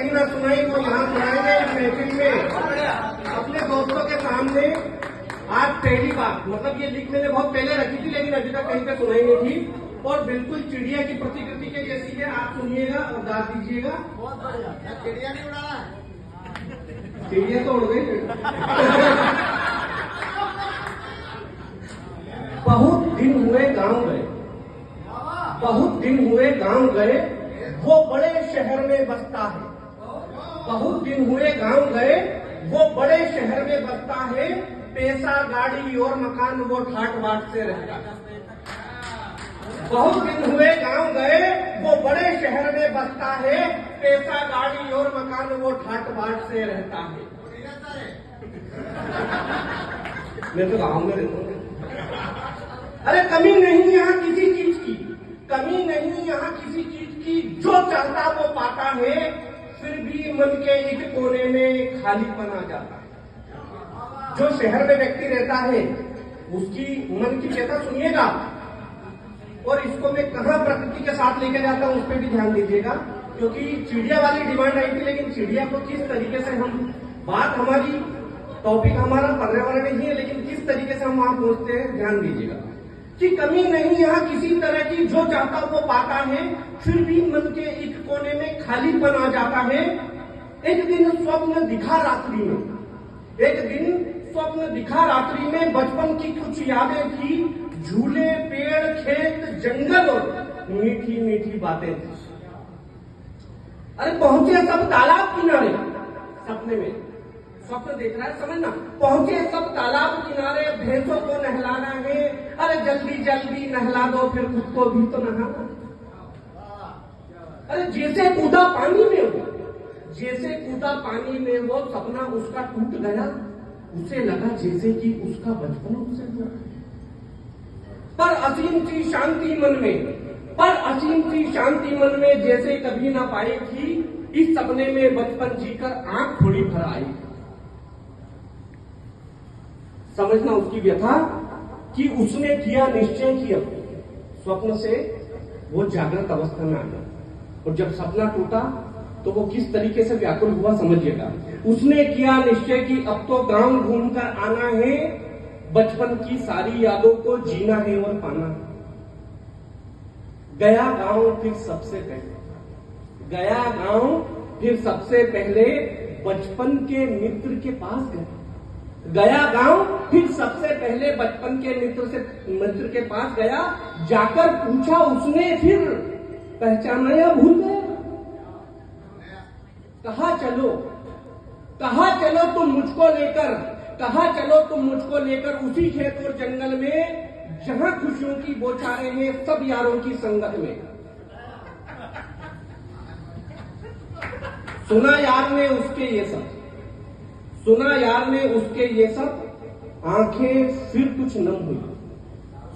कहीं ना सुनाई वो यहाँ सुनाएंगे इस महफिल में अपने दोस्तों के सामने। आज पहली बार, मतलब ये लिख मैंने बहुत पहले रखी थी लेकिन अभी तक कहीं पे सुनाई नहीं थी, और बिल्कुल चिड़िया की प्रतिकृति के जैसी है। आप सुनिएगा और गा दीजिएगा। बहुत बढ़िया। चिड़िया नहीं उड़ाना है, चिड़िया तो उड़ गई। बहुत दिन हुए गांव गए, बहुत दिन हुए गांव गए, वो बड़े शहर में बसता है। बहुत दिन हुए गांव गए, वो बड़े शहर में बसता है। पैसा गाड़ी और मकान वो ठाट बाट से रहता है। बहुत दिन हुए गांव गए, वो बड़े शहर में बसता है। पैसा गाड़ी और मकान वो ठाट बाट से रहता है। मैं तो गांव में रहता हूँ। अरे कमी नहीं यहाँ किसी चीज की, कमी नहीं यहाँ किसी चीज की। जो चाहता वो पाता है, फिर भी मन के एक कोने में खालीपन आ जाता है। जो शहर में व्यक्ति रहता है उसकी मन की व्यथा सुनिएगा। और इसको मैं कहाँ प्रकृति के साथ लेके जाता हूँ उस पर भी ध्यान दीजिएगा, क्योंकि चिड़िया वाली डिमांड आई थी। लेकिन चिड़िया को किस तरीके से हम, बात हमारी, टॉपिक हमारा पर्यावरण नहीं है, लेकिन किस तरीके से हम वहां पहुंचते हैं ध्यान दीजिएगा। कि कमी नहीं यहाँ किसी तरह की, जो चाहता वो पाता है, फिर भी मन के एक कोने में खालीपन आ जाता है। एक दिन स्वप्न दिखा रात्रि में, एक दिन स्वप्न दिखा रात्रि में, बचपन की कुछ यादें थी। झूले, पेड़, खेत, जंगल और मीठी मीठी बातें थी। अरे पहुंचे सब तालाब किनारे, सपने में स्वप्न देख रहा है, समझना। पहुंचे सब तालाब किनारे, भैंसों को नहलाना है। अरे जल्दी जल्दी नहला दो, फिर खुद को भी तो नहाना। अरे जैसे कूदा पानी में वो, जैसे कूदा पानी में वो, सपना उसका टूट गया। उसे लगा जैसे कि उसका बचपन उसे हुआ। पर असीम सी शांति मन में, पर असीम सी शांति मन में, जैसे कभी ना पाई थी। इस सपने में बचपन जीकर आंख थोड़ी भर आई। समझना उसकी व्यथा कि उसने किया निश्चय कि अब स्वप्न से वो जागृत अवस्था में आ गया, और जब सपना टूटा तो वो किस तरीके से व्याकुल हुआ समझिएगा। उसने किया निश्चय कि अब तो गांव घूमकर आना है, बचपन की सारी यादों को जीना है और पाना है। गया गांव फिर सबसे पहले, गया गांव फिर सबसे पहले, बचपन के मित्र के पास गया। गया गांव फिर सबसे पहले, बचपन के मित्र के पास गया। जाकर पूछा उसने, फिर पहचाना या भूल गया। कहा चलो, कहा चलो तुम मुझको लेकर, कहा चलो तुम मुझको लेकर उसी खेत और जंगल में, जहां खुशियों की बौछारें हैं सब यारों की संगत में। सुना यार ने उसके ये सब, सुना यार ने उसके ये सब, आंखें फिर कुछ नम हुई।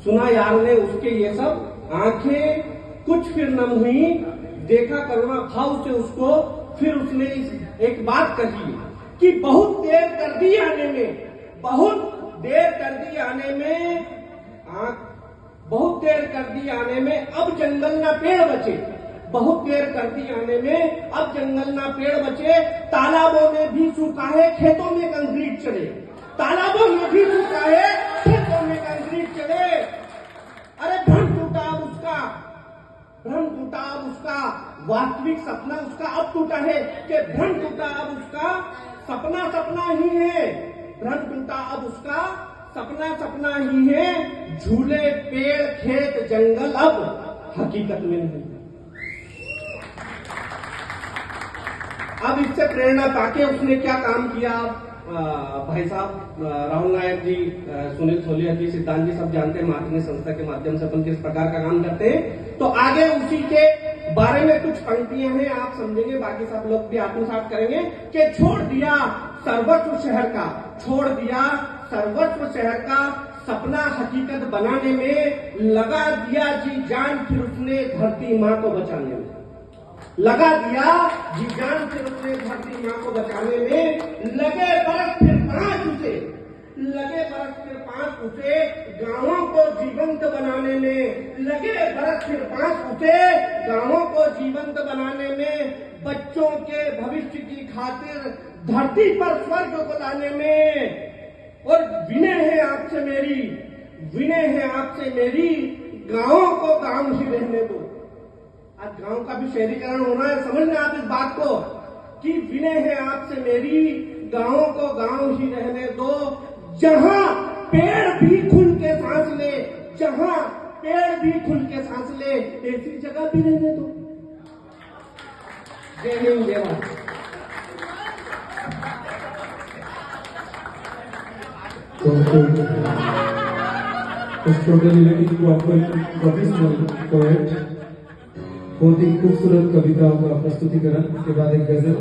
सुना यार ने उसके ये सब, आंखें कुछ फिर नम हुई। देखा करुणा भाव से उसको, फिर उसने एक बात कही कि बहुत देर कर दी आने में, बहुत देर कर दी आने में, बहुत देर कर दी आने में, अब जंगल ना पेड़ बचे। बहुत देर कर दी आने में, अब जंगल ना पेड़ बचे। तालाबों में भी सूखा है, खेतों में कंक्रीट चले। तालाबों में भी सूखा है, खेतों में कंक्रीट चले। अरे भ्रम टूटा अब उसका, भ्रम टूटा अब उसका, वास्तविक सपना उसका अब टूटा है। कि भ्रम टूटा अब उसका, सपना सपना ही है। भ्रम टूटा अब उसका, सपना सपना ही है। झूले, पेड़, खेत, जंगल अब हकीकत में नहीं। अब इससे प्रेरणा पाके उसने क्या काम किया, भाई साहब राहुल नायक जी, सुनील थोलिया जी, सिद्धांत जी सब जानते हैं। मार्केटिंग संस्था के माध्यम से अपन किस प्रकार का काम करते हैं। तो आगे उसी के बारे में कुछ पंक्तियां हैं, आप समझेंगे, बाकी सब लोग भी आत्मसात करेंगे। कि छोड़ दिया सर्वस्व शहर का, छोड़ दिया सर्वस्व शहर का, सपना हकीकत बनाने में लगा दिया जी जान, फिर उसने धरती माँ को बचाने में लगा दिया जी जान, फिर उसने धरती माँ को बचाने में। लगे बरस फिर 5 उसे, लगे बरस फिर 5 उसे, गांवों को जीवंत बनाने में। लगे बरस फिर 5 उसे, गांवों को जीवंत बनाने में। बच्चों के भविष्य खातिर धरती पर स्वर्ग को लाने में। और विनय है आपसे मेरी, विनय है आपसे मेरी, गांवों को गांव ही रहने दो। आज गांव का भी शहरीकरण होना है, समझ लें आप इस बात को कि विनय है आपसे मेरी, गांवों को गांव ही रहने दो। जहां पेड़ भी खुल के सांस ले, जहां पेड़ भी खुल के सांस ले, ऐसी जगह भी रहने दो। जय हिंद, जय भारत। बहुत ही खूबसूरत कविता का प्रस्तुतिकरण के बाद एक गजल।